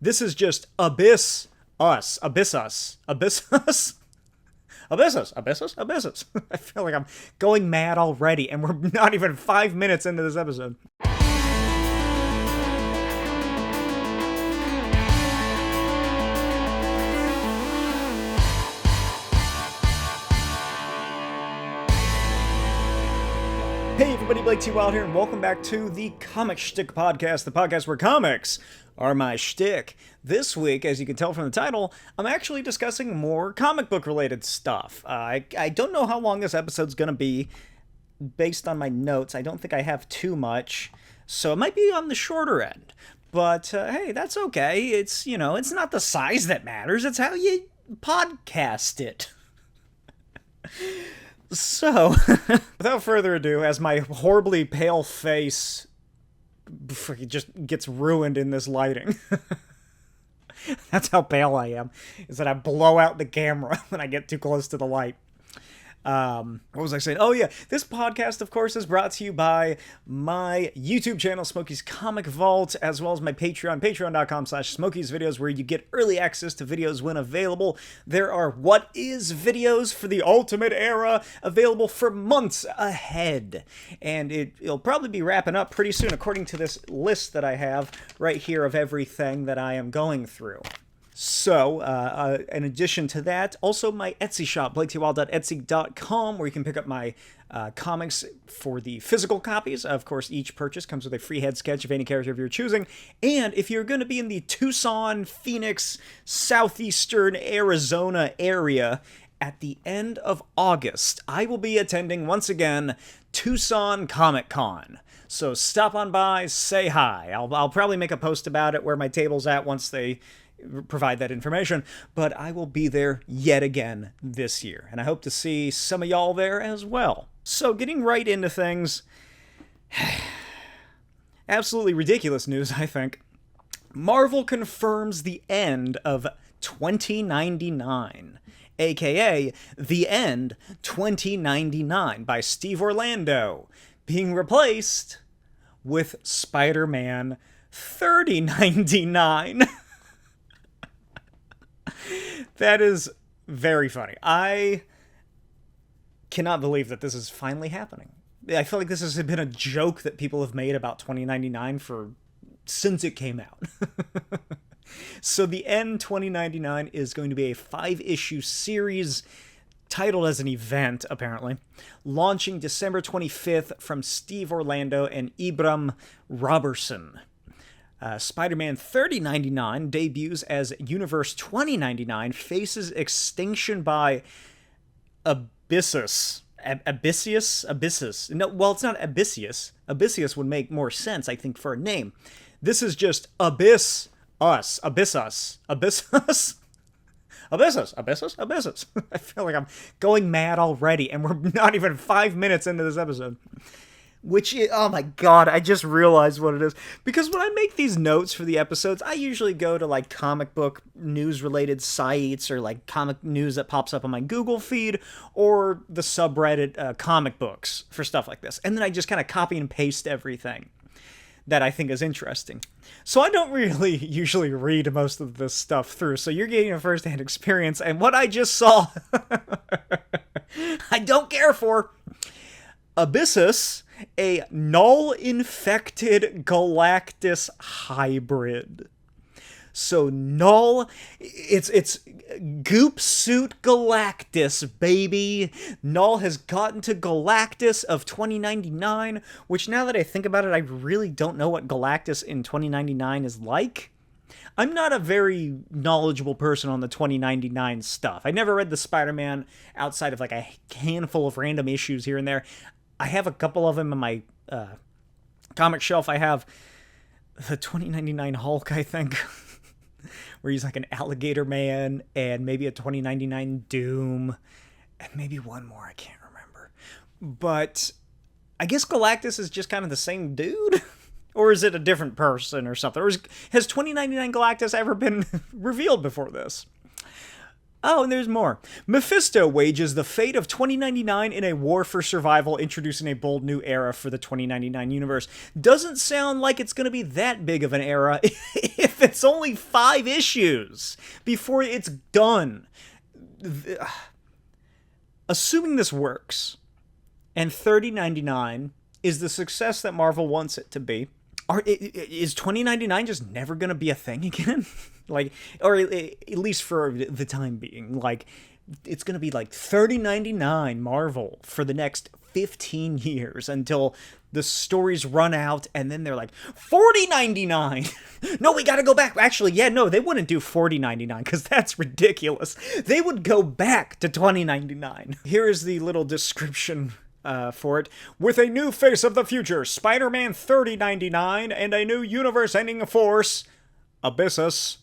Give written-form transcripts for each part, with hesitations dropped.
This is just Abyss Us. Abyss Us. Abyss Us? Abyssus. Abyssus. Abyssus. I feel like I'm going mad already, and we're not even 5 minutes into this episode. Hey everybody, Blake T. Wilde here, and welcome back to the Comic Shtick podcast, the podcast where comics are my shtick. This week, as you can tell from the title, I'm actually discussing more comic book related stuff. I don't know how long this episode's gonna be. Based on my notes, I don't think I have too much, so it might be on the shorter end. But hey, that's okay. It's not the size that matters, it's how you podcast it. So, without further ado, as my horribly pale face just gets ruined in this lighting. That's how pale I am, is that I blow out the camera when I get too close to the light. What was I saying? Oh yeah, this podcast, of course, is brought to you by my YouTube channel, Smokey's Comic Vault, as well as my Patreon, patreon.com/Smokey's videos, where you get early access to videos when available. There are What Is videos for the Ultimate Era available for months ahead. And it'll probably be wrapping up pretty soon, according to this list that I have right here of everything that I am going through. So, in addition to that, also my Etsy shop, blaketwilde.etsy.com, where you can pick up my comics for the physical copies. Of course, each purchase comes with a free head sketch of any character of your choosing. And if you're going to be in the Tucson, Phoenix, southeastern Arizona area at the end of August, I will be attending, once again, Tucson Comic Con. So stop on by, say hi. I'll probably make a post about it where my table's at once they provide that information, but I will be there yet again this year, and I hope to see some of y'all there as well. So getting right into things, absolutely ridiculous news, I think. Marvel confirms the end of 2099, aka The End 2099 by Steve Orlando, being replaced with Spider-Man 3099. That is very funny. I cannot believe that this is finally happening. I feel like this has been a joke that people have made about 2099 since it came out. So the End 2099 is going to be a 5-issue series titled as an event, apparently, launching December 25th from Steve Orlando and Ibram Robertson. Spider-Man 3099 debuts as Universe 2099, faces extinction by Abyssus. Abyssus. No, well, it's not Abyssus. Abyssus would make more sense, I think, for a name. This is just Abyss Us. Abyss Us. Abyssus. Abyssus. Abyssus. Abyssus. I feel like I'm going mad already, and we're not even 5 minutes into this episode. Which is, oh my god, I just realized what it is. Because when I make these notes for the episodes, I usually go to like comic book news related sites or like comic news that pops up on my Google feed or the subreddit comic books for stuff like this. And then I just kind of copy and paste everything that I think is interesting. So I don't really usually read most of this stuff through. So you're getting a first-hand experience, and what I just saw, I don't care for. Abyssus, a null-infected Galactus hybrid. So Null, it's Goop Suit Galactus, baby. Null has gotten to Galactus of 2099, which now that I think about it, I really don't know what Galactus in 2099 is like. I'm not a very knowledgeable person on the 2099 stuff. I never read the Spider-Man outside of like a handful of random issues here and there. I have a couple of them in my comic shelf. I have the 2099 Hulk, I think, where he's like an alligator man, and maybe a 2099 Doom, and maybe one more, I can't remember. But I guess Galactus is just kind of the same dude? Or is it a different person or something? Or has 2099 Galactus ever been revealed before this? Oh, and there's more. Mephisto wages the fate of 2099 in a war for survival, introducing a bold new era for the 2099 universe. Doesn't sound like it's going to be that big of an era if it's only 5 issues before it's done. Assuming this works, and 3099 is the success that Marvel wants it to be, is 2099 just never going to be a thing again? Like, or at least for the time being. Like, it's going to be like 3099 Marvel for the next 15 years until the stories run out, and then they're like, 4099! No, we gotta go back. Actually, yeah, no, they wouldn't do 4099, because that's ridiculous. They would go back to 2099. Here is the little description for it. With a new face of the future, Spider-Man 3099, and a new universe-ending force, Abyssus.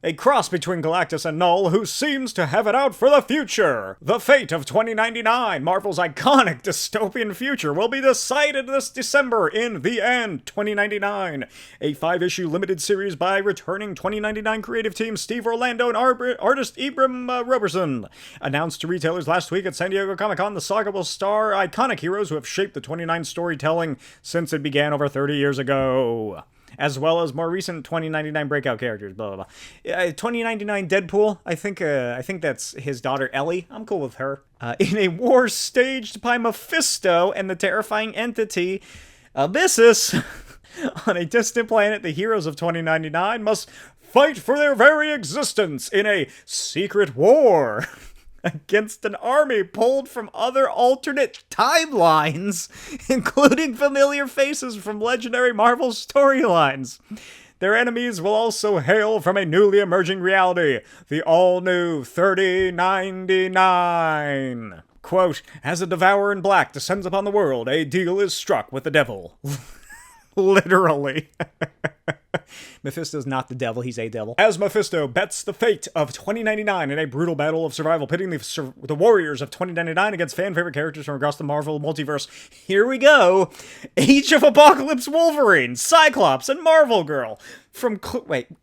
A cross between Galactus and Null, who seems to have it out for the future. The fate of 2099, Marvel's iconic dystopian future, will be decided this December in The End 2099. A 5-issue limited series by returning 2099 creative team Steve Orlando and artist Ibram Roberson. Announced to retailers last week at San Diego Comic-Con, the saga will star iconic heroes who have shaped the 29 storytelling since it began over 30 years ago, as well as more recent 2099 breakout characters, blah, blah, blah. 2099 Deadpool, I think that's his daughter Ellie. I'm cool with her. In a war staged by Mephisto and the terrifying entity Abyssus, on a distant planet, the heroes of 2099 must fight for their very existence in a secret war against an army pulled from other alternate timelines, including familiar faces from legendary Marvel storylines. Their enemies will also hail from a newly emerging reality, the all-new 3099. Quote, as a devourer in black descends upon the world, a deal is struck with the devil. Literally. Mephisto's not the devil, he's a devil. As Mephisto bets the fate of 2099 in a brutal battle of survival, pitting the warriors of 2099 against fan-favorite characters from across the Marvel multiverse. Here we go! Age of Apocalypse Wolverine, Cyclops, and Marvel Girl.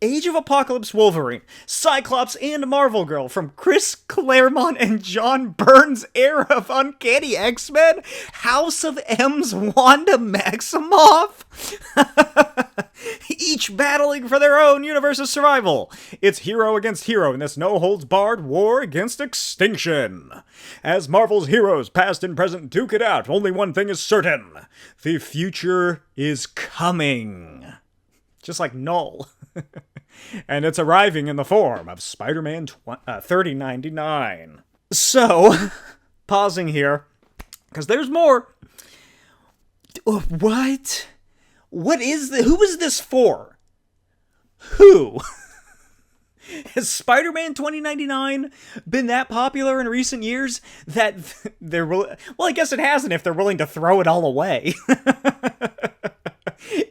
Age of Apocalypse Wolverine, Cyclops, and Marvel Girl from Chris Claremont and John Byrne's era of Uncanny X-Men? House of M's Wanda Maximoff? Each battling for their own universe's survival. It's hero against hero in this no-holds-barred war against extinction. As Marvel's heroes, past and present, duke it out, only one thing is certain. The future is coming. Just like Null. And it's arriving in the form of Spider-Man 3099. So, pausing here, because there's more. What? What is this? Who is this for? Who? Has Spider-Man 2099 been that popular in recent years that they're... Well, I guess it hasn't if they're willing to throw it all away.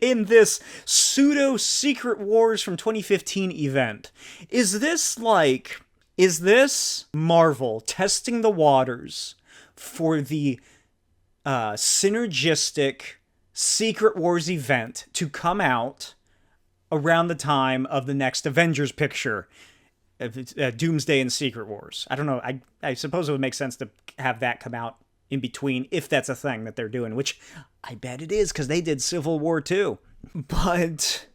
In this pseudo-Secret Wars from 2015 event. Is this Marvel testing the waters for the synergistic Secret Wars event to come out around the time of the next Avengers picture, Doomsday and Secret Wars? I don't know. I suppose it would make sense to have that come out in between, if that's a thing that they're doing, which I bet it is, because they did Civil War too. But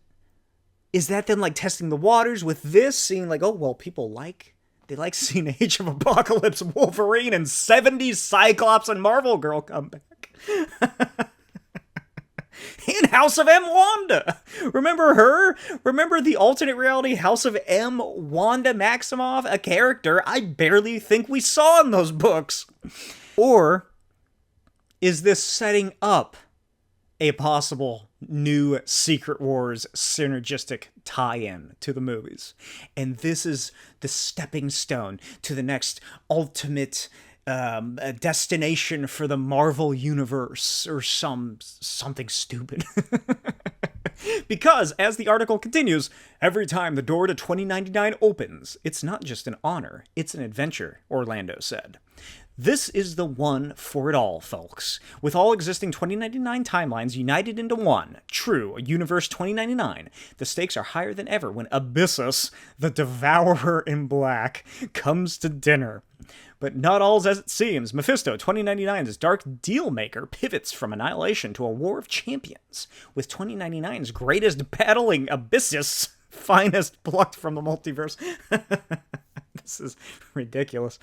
is that then like testing the waters with this, seeing like, oh, well, people like seeing Age of Apocalypse Wolverine and 70s Cyclops and Marvel Girl come back. In House of M Wanda. Remember her? Remember the alternate reality House of M Wanda Maximoff? A character I barely think we saw in those books. Or is this setting up a possible new Secret Wars synergistic tie-in to the movies? And this is the stepping stone to the next ultimate destination for the Marvel Universe, or something stupid. Because, as the article continues, every time the door to 2099 opens, it's not just an honor, it's an adventure, Orlando said. This is the one for it all, folks. With all existing 2099 timelines united into one, true, Universe 2099, the stakes are higher than ever when Abyssus, the Devourer in Black, comes to dinner. But not all's as it seems. Mephisto 2099's Dark Dealmaker pivots from annihilation to a war of champions, with 2099's greatest battling Abyssus, finest plucked from the multiverse. This is ridiculous.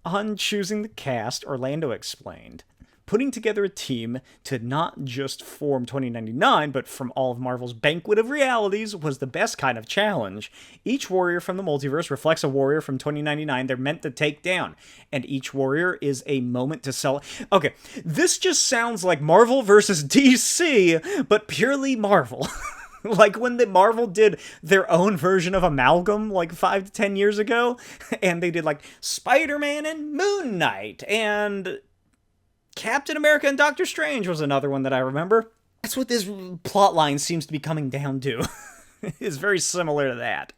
On choosing the cast, Orlando explained, putting together a team to not just form 2099, but from all of Marvel's banquet of realities was the best kind of challenge. Each warrior from the multiverse reflects a warrior from 2099 they're meant to take down, and each warrior is a moment to sell. Okay, this just sounds like Marvel versus DC, but purely Marvel. Like when the Marvel did their own version of Amalgam like 5 to 10 years ago, and they did like Spider-Man and Moon Knight, and Captain America and Doctor Strange was another one that I remember. That's what this plotline seems to be coming down to. It's very similar to that.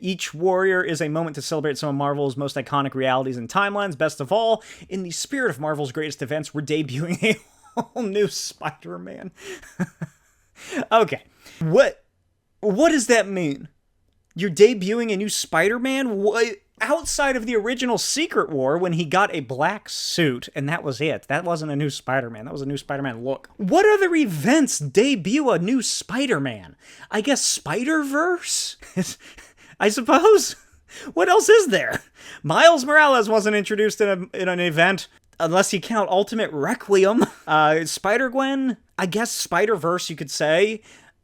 Each warrior is a moment to celebrate some of Marvel's most iconic realities and timelines. Best of all, in the spirit of Marvel's greatest events, we're debuting a whole new Spider-Man. Okay, what does that mean? You're debuting a new Spider-Man? What? Outside of the original Secret War, when he got a black suit, and that was it. That wasn't a new Spider-Man. That was a new Spider-Man look. What other events debut a new Spider-Man? I guess Spider-Verse? I suppose? What else is there? Miles Morales wasn't introduced in an event. Unless you count Ultimate Requiem. Spider-Gwen, I guess Spider-Verse, you could say.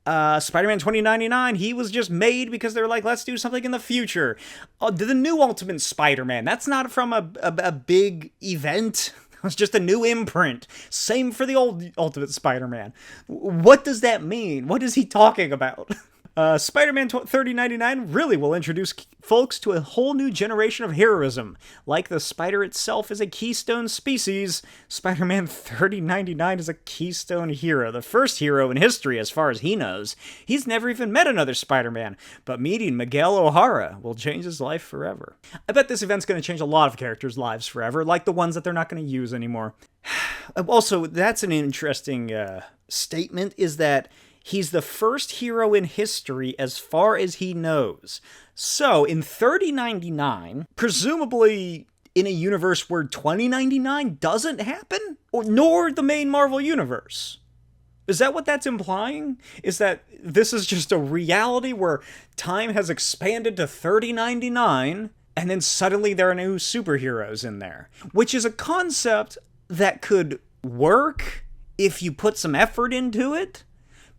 Spider-Man 2099, he was just made because they were like, let's do something in the future. The new Ultimate Spider-Man, that's not from a big event. It was just a new imprint. Same for the old Ultimate Spider-Man. What does that mean? What is he talking about? Spider-Man 3099 really will introduce folks to a whole new generation of heroism. Like the spider itself is a keystone species, Spider-Man 3099 is a keystone hero. The first hero in history as far as he knows. He's never even met another Spider-Man, but meeting Miguel O'Hara will change his life forever. I bet this event's going to change a lot of characters' lives forever, like the ones that they're not going to use anymore. Also, that's an interesting statement, is that he's the first hero in history as far as he knows. So, in 3099, presumably in a universe where 2099 doesn't happen, nor the main Marvel universe. Is that what that's implying? Is that this is just a reality where time has expanded to 3099, and then suddenly there are new superheroes in there? Which is a concept that could work if you put some effort into it.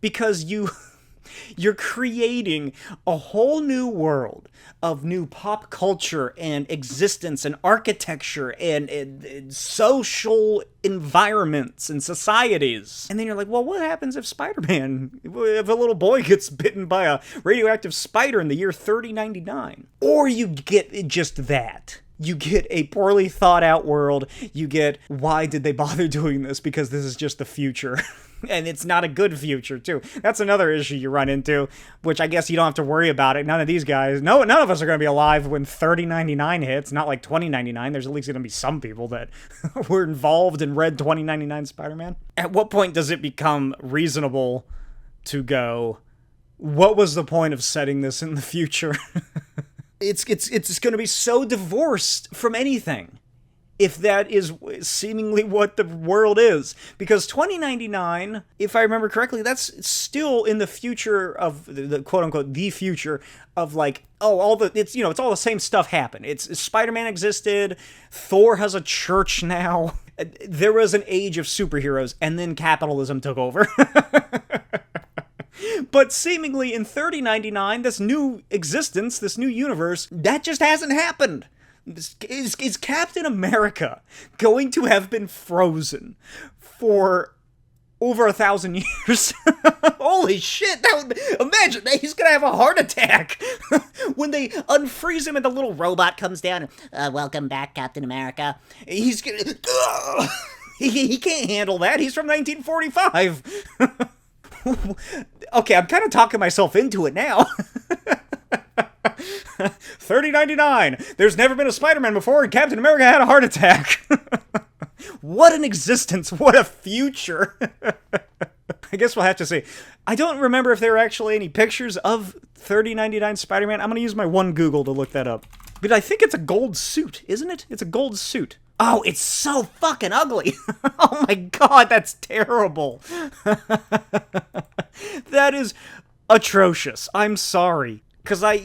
Because you're creating a whole new world of new pop culture and existence and architecture and social environments and societies. And then you're like, well, what happens if Spider-Man, if a little boy gets bitten by a radioactive spider in the year 3099? Or you get just that. You get a poorly thought out world. You get, why did they bother doing this? Because this is just the future. And it's not a good future, too. That's another issue you run into, which I guess you don't have to worry about it. None of these guys, none of us are going to be alive when 3099 hits, not like 2099. There's at least going to be some people that were involved and read 2099 Spider-Man. At what point does it become reasonable to go, what was the point of setting this in the future? It's going to be so divorced from anything, if that is seemingly what the world is. Because 2099, if I remember correctly, that's still in the future of the quote-unquote the future of like, it's all the same stuff happened. It's Spider-Man existed, Thor has a church now, there was an age of superheroes, and then capitalism took over. But seemingly in 3099, this new existence, this new universe, that just hasn't happened. Is Captain America going to have been frozen for over 1,000 years? Holy shit! Imagine, he's gonna have a heart attack when they unfreeze him and the little robot comes down. Welcome back, Captain America. He's gonna... he can't handle that. He's from 1945. Okay, I'm kind of talking myself into it now. $30.99. There's never been a Spider-Man before, and Captain America had a heart attack. What an existence. What a future. I guess we'll have to see. I don't remember if there were actually any pictures of $30.99 Spider-Man. I'm going to use my one Google to look that up. But I think it's a gold suit, isn't it? It's a gold suit. Oh, it's so fucking ugly. Oh my god, that's terrible. That is atrocious. I'm sorry. Because I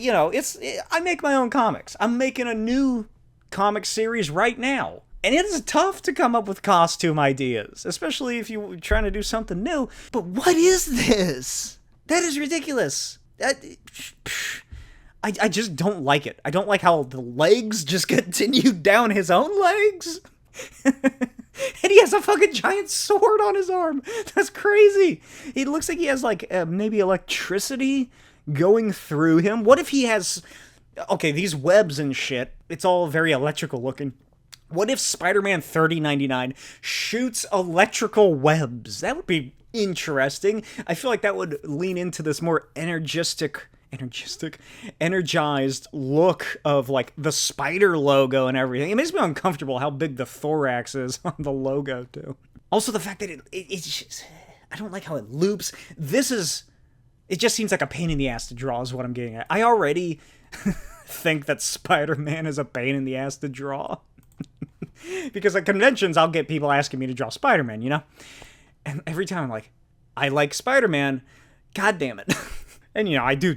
make my own comics. I'm making a new comic series right now. And it is tough to come up with costume ideas, especially if you're trying to do something new. But what is this? That is ridiculous. I just don't like it. I don't like how the legs just continue down his own legs. And he has a fucking giant sword on his arm. That's crazy. It looks like he has, like, maybe electricity going through him. What if he has... Okay, these webs and shit, it's all very electrical looking. What if Spider-Man 3099 shoots electrical webs? That would be interesting. I feel like that would lean into this more energized look of, like, the spider logo and everything. It makes me uncomfortable how big the thorax is on the logo, too. Also, the fact that it's just... I don't like how it loops. It just seems like a pain in the ass to draw is what I'm getting at. I already think that Spider-Man is a pain in the ass to draw. Because at conventions, I'll get people asking me to draw Spider-Man, you know? And every time I'm like, I like Spider-Man, god damn it. And, you know, I do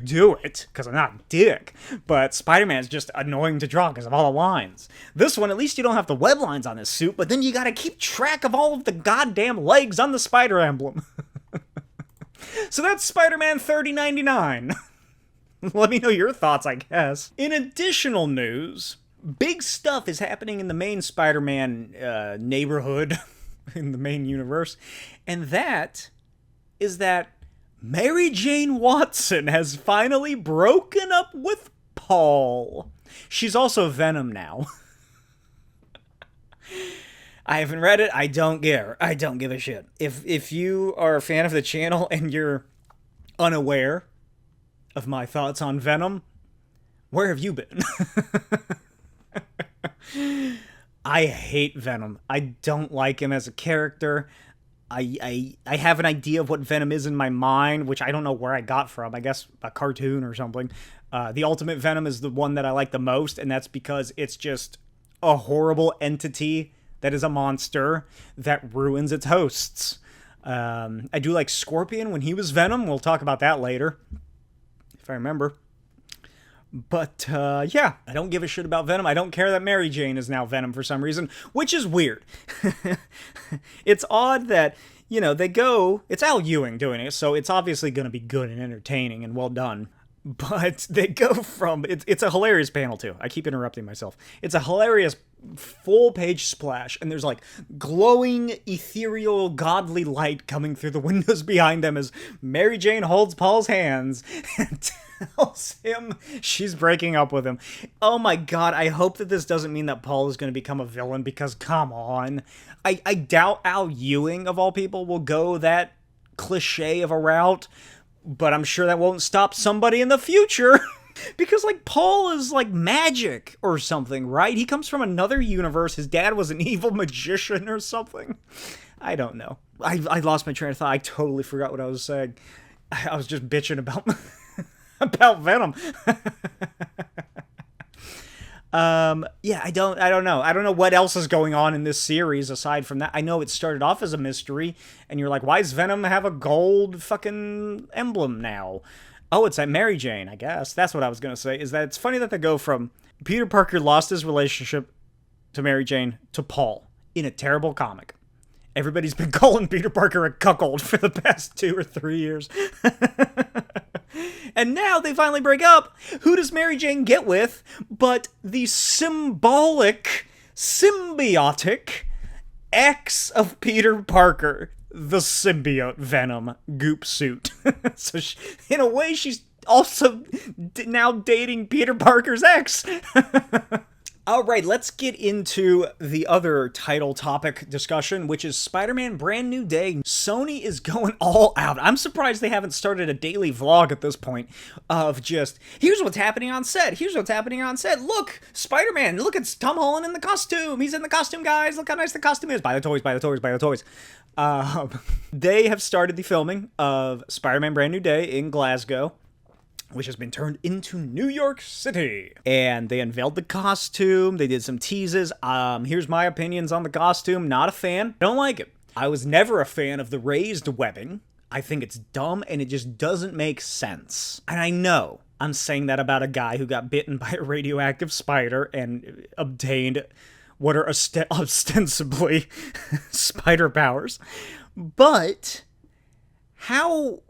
it, because I'm not a dick. But Spider-Man's just annoying to draw because of all the lines. This one, at least you don't have the web lines on his suit, but then you gotta keep track of all of the goddamn legs on the spider emblem. So that's Spider-Man 3099. Let me know your thoughts, I guess. In additional news... Big stuff is happening in the main Spider-Man neighborhood, in the main universe, and that is that Mary Jane Watson has finally broken up with Paul. She's also Venom now. I haven't read it. I don't care. I don't give a shit. If you are a fan of the channel and you're unaware of my thoughts on Venom, where have you been? I hate Venom. I don't like him as a character. I have an idea of what Venom is in my mind, which I don't know where I got from. I guess a cartoon or something. The Ultimate Venom is the one that I like the most, and that's because it's just a horrible entity that is a monster that ruins its hosts. I do like Scorpion when he was Venom. We'll talk about that later, if I remember. But, yeah, I don't give a shit about Venom. I don't care that Mary Jane is now Venom for some reason, which is weird. It's odd that, you know, it's Al Ewing doing it, so it's obviously going to be good and entertaining and well done. But they go from, it's a hilarious panel, too. I keep interrupting myself. It's a hilarious full-page splash, and there's, like, glowing, ethereal, godly light coming through the windows behind them as Mary Jane holds Paul's hands and tells him she's breaking up with him. Oh my god, I hope that this doesn't mean that Paul is going to become a villain, because, come on. I doubt Al Ewing, of all people, will go that cliche of a route, but I'm sure that won't stop somebody in the future. Because, like, Paul is, like, magic or something, right? He comes from another universe. His dad was an evil magician or something. I don't know. I lost my train of thought. I totally forgot what I was saying. I was just bitching about about Venom. Yeah, I don't know. I don't know what else is going on in this series aside from that. I know it started off as a mystery, and you're like, why does Venom have a gold fucking emblem now? Oh, it's at Mary Jane, I guess. That's what I was going to say, is that it's funny that they go from Peter Parker lost his relationship to Mary Jane to Paul in a terrible comic. Everybody's been calling Peter Parker a cuckold for the past 2 or 3 years. And now they finally break up. Who does Mary Jane get with but the symbiotic ex of Peter Parker, the symbiote Venom goop suit. So in a way, she's also now dating Peter Parker's ex. All right, let's get into the other title topic discussion, which is Spider-Man Brand New Day. Sony is going all out. I'm surprised they haven't started a daily vlog at this point of just, here's what's happening on set. Here's what's happening on set. Look, Spider-Man. Look, it's Tom Holland in the costume. He's in the costume, guys. Look how nice the costume is. Buy the toys, buy the toys, buy the toys. They have started the filming of Spider-Man Brand New Day in Glasgow, which has been turned into New York City. And they unveiled the costume. They did some teases. Here's my opinions on the costume. Not a fan. Don't like it. I was never a fan of the raised webbing. I think it's dumb and it just doesn't make sense. And I know I'm saying that about a guy who got bitten by a radioactive spider and obtained what are ostensibly spider powers. But how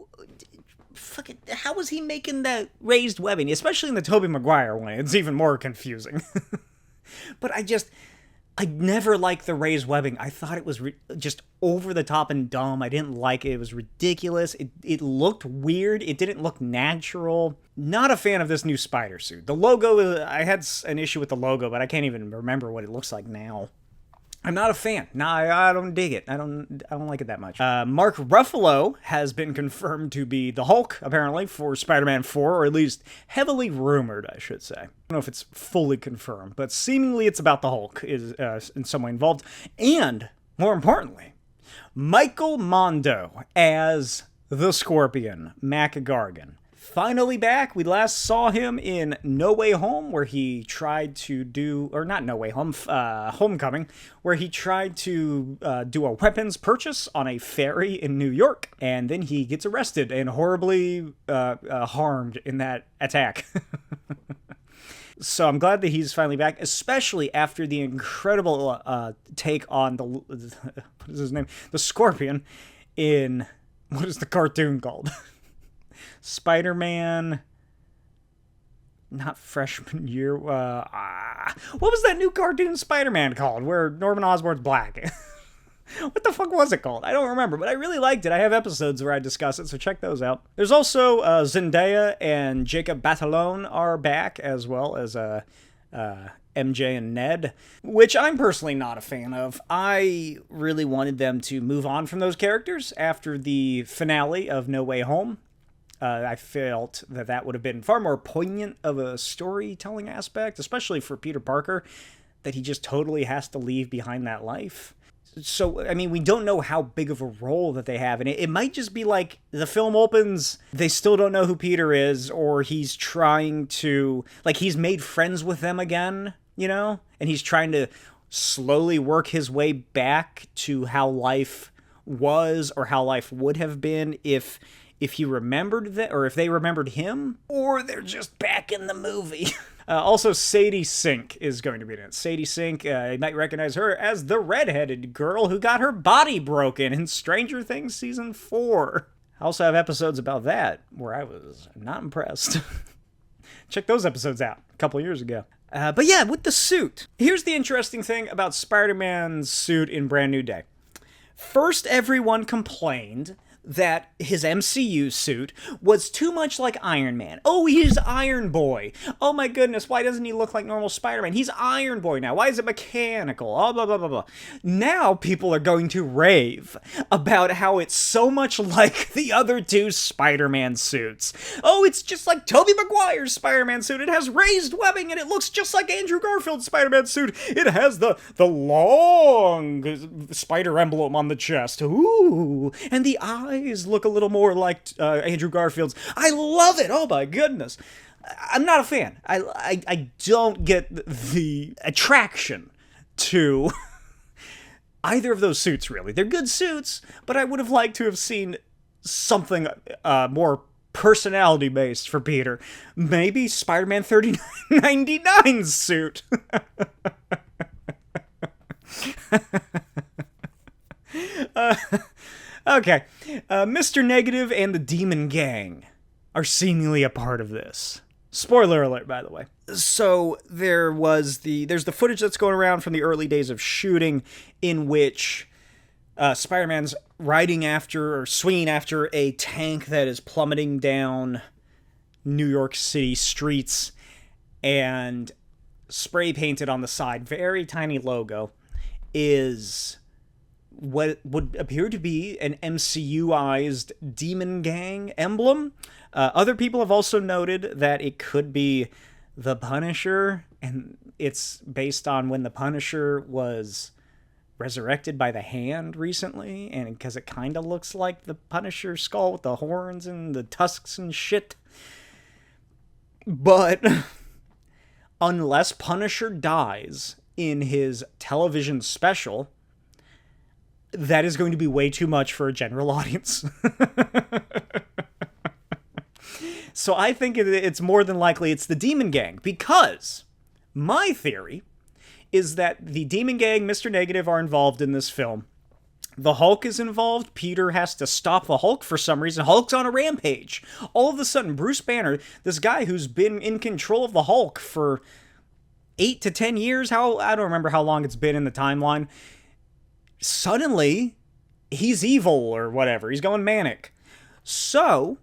was he making that raised webbing? Especially in the Tobey Maguire one. It's even more confusing. But I never liked the raised webbing. I thought it was just over the top and dumb. I didn't like it. It was ridiculous. It looked weird. It didn't look natural. Not a fan of this new spider suit. The logo, I had an issue with the logo, but I can't even remember what it looks like now. I'm not a fan. No, I don't dig it. I don't like it that much. Mark Ruffalo has been confirmed to be the Hulk, apparently, for Spider-Man 4, or at least heavily rumored, I should say. I don't know if it's fully confirmed, but seemingly it's about the Hulk is in some way involved. And, more importantly, Michael Mondo as the Scorpion, Mac Gargan. Finally back. We last saw him in No Way Home, where he tried to do, or not No Way Home, Homecoming, where he tried to do a weapons purchase on a ferry in New York, and then he gets arrested and horribly harmed in that attack. So I'm glad that he's finally back, especially after the incredible take on what is his name? The Scorpion in, what is the cartoon called? Spider-Man, not freshman year. What was that new cartoon Spider-Man called where Norman Osborn's black? What the fuck was it called? I don't remember, but I really liked it. I have episodes where I discuss it, so check those out. There's also Zendaya and Jacob Batalon are back, as well as MJ and Ned, which I'm personally not a fan of. I really wanted them to move on from those characters after the finale of No Way Home. I felt that would have been far more poignant of a storytelling aspect, especially for Peter Parker, that he just totally has to leave behind that life. So, I mean, we don't know how big of a role that they have in it. It might just be like the film opens, they still don't know who Peter is, or he's trying to, like, he's made friends with them again, you know? And he's trying to slowly work his way back to how life was, or how life would have been if he remembered that, or if they remembered him, or they're just back in the movie. Also, Sadie Sink is going to be in it. Sadie Sink, you might recognize her as the redheaded girl who got her body broken in Stranger Things Season 4. I also have episodes about that, where I was not impressed. Check those episodes out a couple years ago. But yeah, with the suit. Here's the interesting thing about Spider-Man's suit in Brand New Day. First, everyone complained that his MCU suit was too much like Iron Man. Oh, he's Iron Boy. Oh my goodness, why doesn't he look like normal Spider-Man? He's Iron Boy now. Why is it mechanical? Oh, blah, blah, blah, blah. Now people are going to rave about how it's so much like the other two Spider-Man suits. Oh, it's just like Tobey Maguire's Spider-Man suit. It has raised webbing and it looks just like Andrew Garfield's Spider-Man suit. It has the long spider emblem on the chest. Ooh, and the eyes look a little more like Andrew Garfield's. I love it. Oh my goodness. I'm not a fan. I don't get the attraction to either of those suits, really. They're good suits, but I would have liked to have seen something more personality-based for Peter. Maybe Spider-Man 3999's suit. Okay, Mr. Negative and the Demon Gang are seemingly a part of this. Spoiler alert, by the way. So there's the footage that's going around from the early days of shooting, in which Spider-Man's riding after, or swinging after, a tank that is plummeting down New York City streets, and spray painted on the side, very tiny logo, is what would appear to be an MCU-ized Demon Gang emblem. Other people have also noted that it could be the Punisher, and it's based on when the Punisher was resurrected by the Hand recently, and because it kind of looks like the Punisher skull with the horns and the tusks and shit. But unless Punisher dies in his television special, that is going to be way too much for a general audience. So I think it's more than likely it's the Demon Gang, because my theory is that the Demon Gang, Mr. Negative, are involved in this film. The Hulk is involved. Peter has to stop the Hulk for some reason. Hulk's on a rampage. All of a sudden, Bruce Banner, this guy who's been in control of the Hulk for 8 to 10 years, I don't remember how long it's been in the timeline, suddenly he's evil or whatever. He's going manic. So,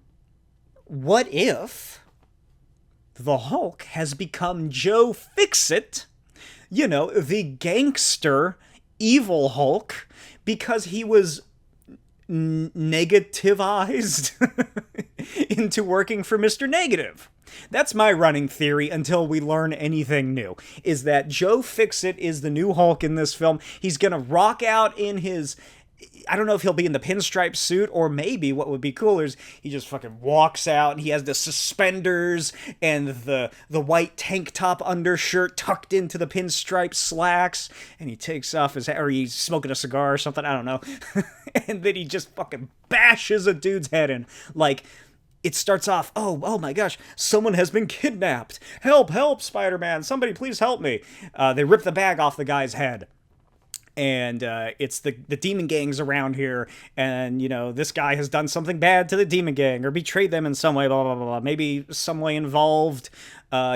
what if the Hulk has become Joe Fixit, you know, the gangster evil Hulk, because he was negativized into working for Mr. Negative? That's my running theory until we learn anything new, is that Joe Fixit is the new Hulk in this film. He's gonna rock out in his, I don't know if he'll be in the pinstripe suit, or maybe what would be cooler is he just fucking walks out and he has the suspenders and the white tank top undershirt tucked into the pinstripe slacks, and he takes off his hat, or he's smoking a cigar or something, I don't know. And then he just fucking bashes a dude's head in. Like, it starts off, oh my gosh, someone has been kidnapped. Help, Spider-Man, somebody please help me. They rip the bag off the guy's head. And it's the Demon Gangs around here, and, you know, this guy has done something bad to the Demon Gang, or betrayed them in some way, blah, blah, blah, blah. Maybe some way involved.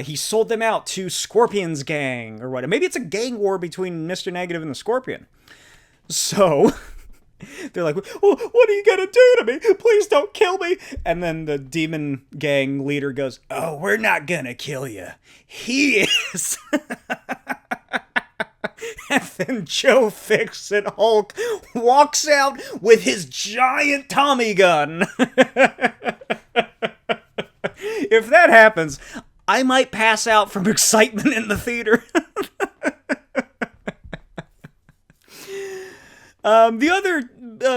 He sold them out to Scorpion's gang, or what. Maybe it's a gang war between Mr. Negative and the Scorpion. So they're like, oh, what are you gonna do to me? Please don't kill me. And then the Demon Gang leader goes, oh, we're not gonna kill you. He is. And then Joe Fixit Hulk walks out with his giant Tommy gun. If that happens, I might pass out from excitement in the theater. The other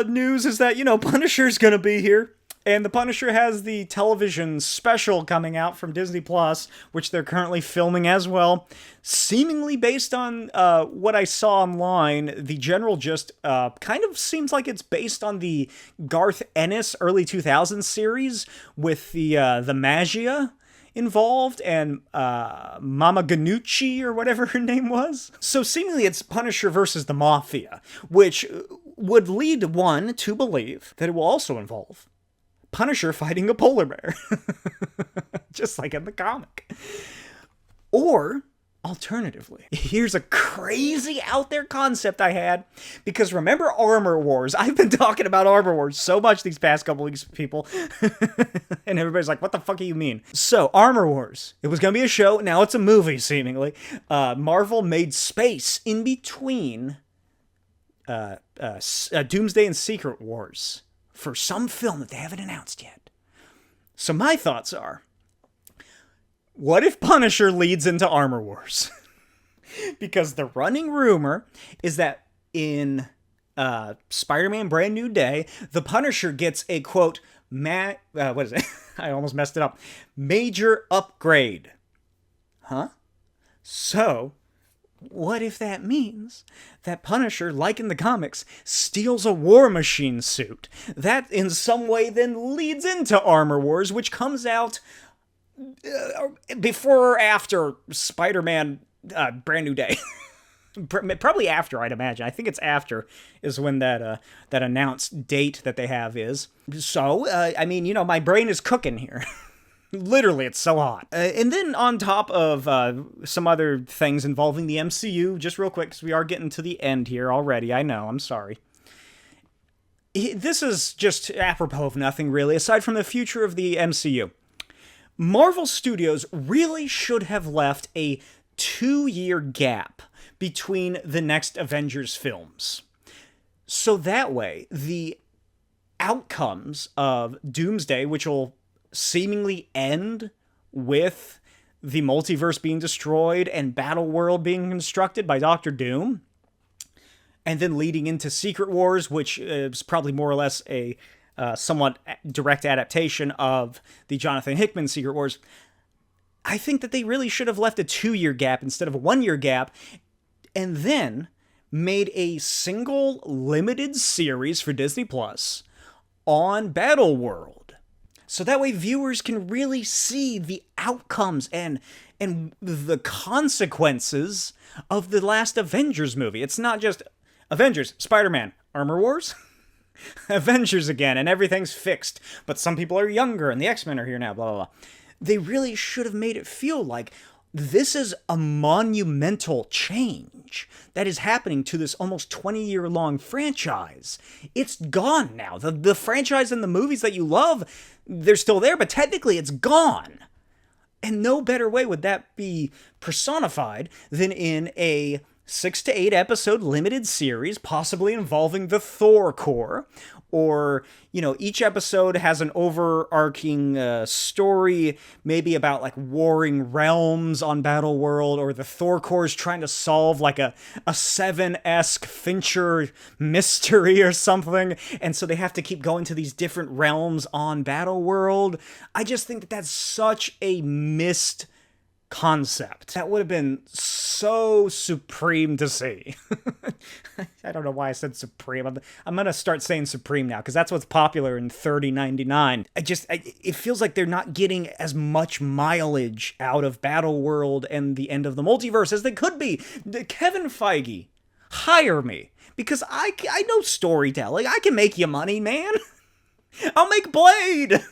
news is that, you know, Punisher's gonna be here. And the Punisher has the television special coming out from Disney Plus, which they're currently filming as well. Seemingly based on what I saw online, the general gist kind of seems like it's based on the Garth Ennis early 2000s series with the Magia involved, and Mama Ganucci, or whatever her name was. So seemingly it's Punisher versus the Mafia, which would lead one to believe that it will also involve Punisher fighting a polar bear. Just like in the comic. Or, alternatively, here's a crazy out there concept I had, because remember Armor Wars? I've been talking about Armor Wars so much these past couple weeks, people. And everybody's like, what the fuck do you mean? So, Armor Wars. It was gonna be a show, now it's a movie, seemingly. Marvel made space in between Doomsday and Secret Wars for some film that they haven't announced yet. So my thoughts are, what if Punisher leads into Armor Wars? Because the running rumor is that in Spider-Man Brand New Day, the Punisher gets a, quote, what is it? I almost messed it up. Major upgrade. Huh? So, what if that means that Punisher, like in the comics, steals a War Machine suit? That in some way then leads into Armor Wars, which comes out before or after Spider-Man Brand New Day. Probably after, I'd imagine. I think it's after is when that announced date that they have is. So, I mean, you know, my brain is cooking here. Literally, it's so hot. And then on top of some other things involving the MCU, just real quick, because we are getting to the end here already. I know, I'm sorry. This is just apropos of nothing, really, aside from the future of the MCU. Marvel Studios really should have left a 2-year gap between the next Avengers films. So that way, the outcomes of Doomsday, which will seemingly end with the multiverse being destroyed and Battleworld being constructed by Doctor Doom, and then leading into Secret Wars, which is probably more or less a somewhat direct adaptation of the Jonathan Hickman Secret Wars. I think that they really should have left a 2-year gap instead of a 1-year gap, and then made a single limited series for Disney Plus on Battleworld. So that way viewers can really see the outcomes and the consequences of the last Avengers movie. It's not just Avengers, Spider-Man, Armor Wars, Avengers again, and everything's fixed. But some people are younger, and the X-Men are here now, blah, blah, blah. They really should have made it feel like this is a monumental change that is happening to this almost 20-year-long franchise. It's gone now. The franchise and the movies that you love, they're still there, but technically it's gone. And no better way would that be personified than in a 6 to 8 episode limited series, possibly involving the Thor Corps, or, each episode has an overarching story, maybe about like warring realms on Battleworld, or the Thor Corps is trying to solve like a Seven-esque Fincher mystery or something, and so they have to keep going to these different realms on Battleworld. I just think that that's such a missed concept. That would have been so supreme to see. I don't know why I said supreme. I'm going to start saying supreme now, because that's what's popular in 3099. It feels like they're not getting as much mileage out of Battleworld and the end of the multiverse as they could be. Kevin Feige, hire me, because I know storytelling. I can make you money, man. I'll make Blade.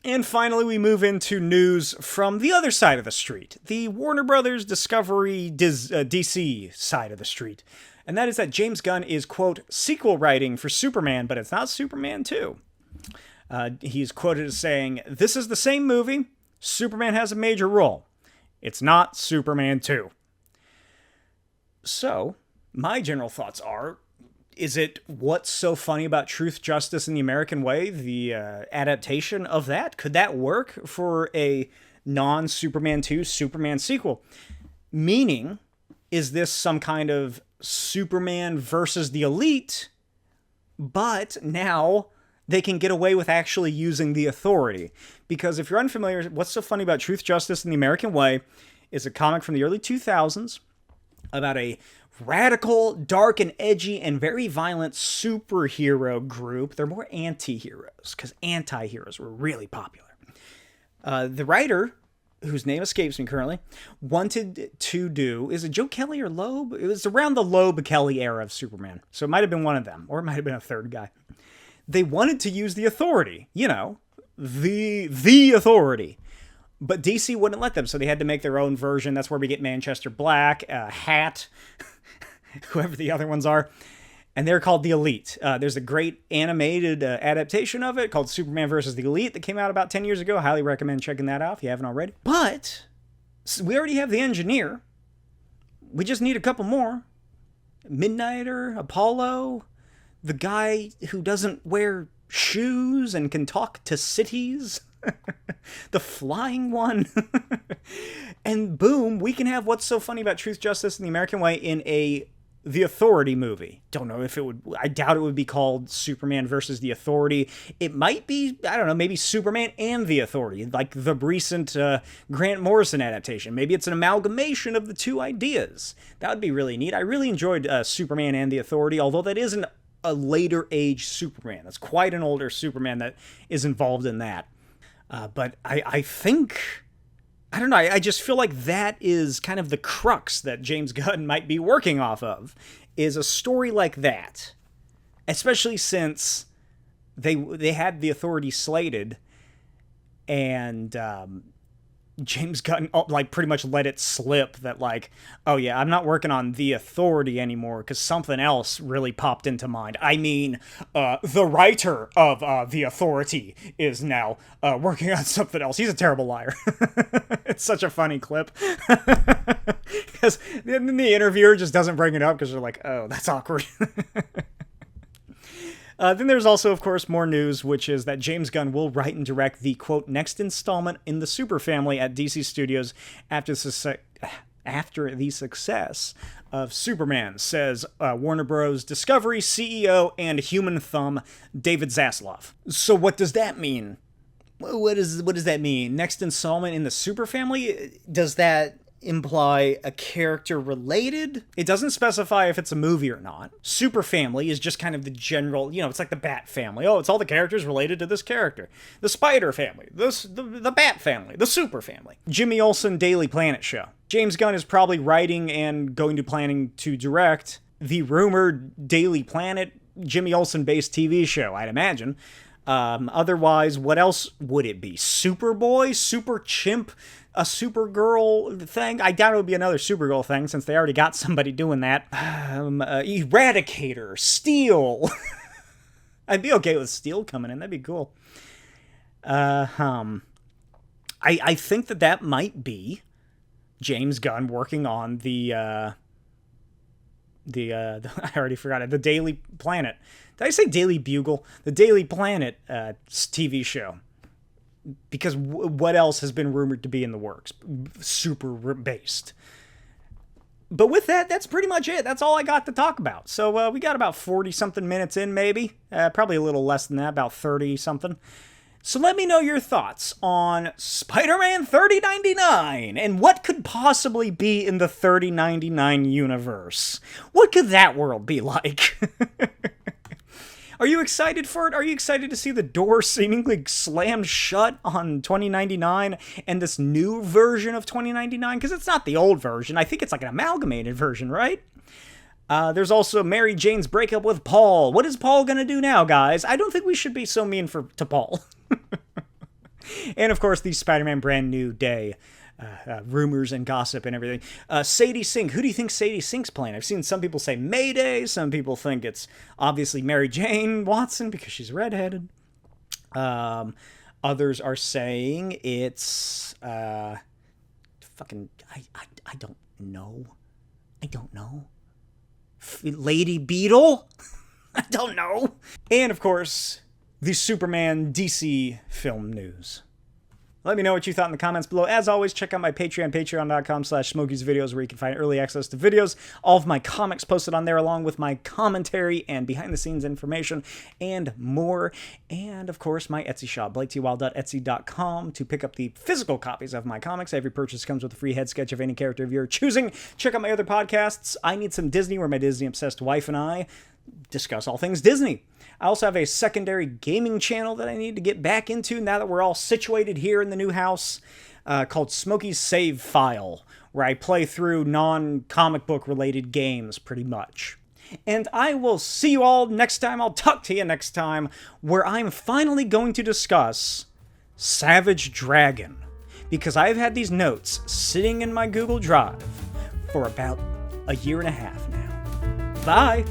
And finally, we move into news from the other side of the street, the Warner Brothers Discovery DC side of the street. And that is that James Gunn is, quote, sequel writing for Superman, but it's not Superman 2. He's quoted as saying, "This is the same movie. Superman has a major role. It's not Superman 2. So, my general thoughts are, is it What's So Funny About Truth, Justice, and the American Way, the adaptation of that? Could that work for a non-Superman 2 Superman sequel? Meaning, is this some kind of Superman versus the Elite, but now they can get away with actually using the Authority? Because if you're unfamiliar, What's So Funny About Truth, Justice, and the American Way is a comic from the early 2000s about a radical, dark, and edgy, and very violent superhero group. They're more anti-heroes, because anti-heroes were really popular. The writer, whose name escapes me currently, wanted to do, is it Joe Kelly or Loeb? It was around the Loeb-Kelly era of Superman, so it might have been one of them, or it might have been a third guy. They wanted to use the Authority, the Authority. But DC wouldn't let them, so they had to make their own version. That's where we get Manchester Black, Hat, whoever the other ones are. And they're called the Elite. There's a great animated adaptation of it called Superman vs. the Elite that came out about 10 years ago. I highly recommend checking that out if you haven't already. But we already have the Engineer. We just need a couple more. Midnighter, Apollo, the guy who doesn't wear shoes and can talk to cities. The flying one. And boom, we can have What's So Funny About Truth, Justice, and the American Way in the Authority movie. Don't know if it would, I doubt it would be called Superman versus the Authority. It might be, I don't know, maybe Superman and the Authority, like the recent Grant Morrison adaptation. Maybe it's an amalgamation of the two ideas. That would be really neat. I really enjoyed Superman and the Authority, although that isn't a later age Superman. That's quite an older Superman that is involved in that. But I think, I don't know, I just feel like that is kind of the crux that James Gunn might be working off of, is a story like that. Especially since they had the Authority slated, and James Gunn, like, pretty much let it slip that, like, oh yeah, I'm not working on The Authority anymore because something else really popped into mind. I mean, the writer of The Authority is now working on something else. He's a terrible liar. It's such a funny clip. Because then the interviewer just doesn't bring it up because they're like, oh, that's awkward. Then there's also, of course, more news, which is that James Gunn will write and direct the, quote, next installment in the Super Family at DC Studios after the success of Superman, says Warner Bros. Discovery CEO and human thumb David Zaslav. So what does that mean? What does that mean? Next installment in the Super Family? Does that imply a character related? It doesn't specify if it's a movie or not. Super Family is just kind of the general, it's like the Bat Family. Oh, it's all the characters related to this character. The Spider Family, the Bat Family, the Super Family. Jimmy Olsen Daily Planet show. James Gunn is probably writing and planning to direct the rumored Daily Planet Jimmy Olsen based TV show, I'd imagine. Otherwise, what else would it be? Superboy? Super Chimp? A Supergirl thing? I doubt it would be another Supergirl thing since they already got somebody doing that. Eradicator. Steel. I'd be okay with Steel coming in. That'd be cool. I think that might be James Gunn working on the I already forgot it. The Daily Planet. Did I say Daily Bugle? The Daily Planet TV show. Because what else has been rumored to be in the works? Super based. But with that, that's pretty much it. That's all I got to talk about. So we got about 40-something minutes in, maybe. Probably a little less than that, about 30-something. So let me know your thoughts on Spider-Man 3099 and what could possibly be in the 3099 universe. What could that world be like? Are you excited for it? Are you excited to see the door seemingly slammed shut on 2099 and this new version of 2099? Because it's not the old version. I think it's like an amalgamated version, right? There's also Mary Jane's breakup with Paul. What is Paul going to do now, guys? I don't think we should be so mean to Paul. And, of course, the Spider-Man Brand New Day. Rumors and gossip and everything. Sadie Sink. Who do you think Sadie Sink's playing? I've seen some people say Mayday. Some people think it's obviously Mary Jane Watson because she's redheaded. Others are saying it's I don't know. I don't know. Lady Beetle? I don't know. And of course, the Superman DC film news. Let me know what you thought in the comments below. As always, check out my Patreon, patreon.com/Smokey's videos, where you can find early access to videos, all of my comics posted on there, along with my commentary and behind-the-scenes information, and more. And, of course, my Etsy shop, blaketywilde.etsy.com, to pick up the physical copies of my comics. Every purchase comes with a free head sketch of any character of your choosing. Check out my other podcasts, I Need Some Disney, where my Disney-obsessed wife and I discuss all things Disney. I also have a secondary gaming channel that I need to get back into now that we're all situated here in the new house, called Smokey's Save File, where I play through non-comic book related games pretty much. And I will see you all next time. I'll talk to you next time, where I'm finally going to discuss Savage Dragon, because I've had these notes sitting in my Google Drive for about a year and a half now. Bye!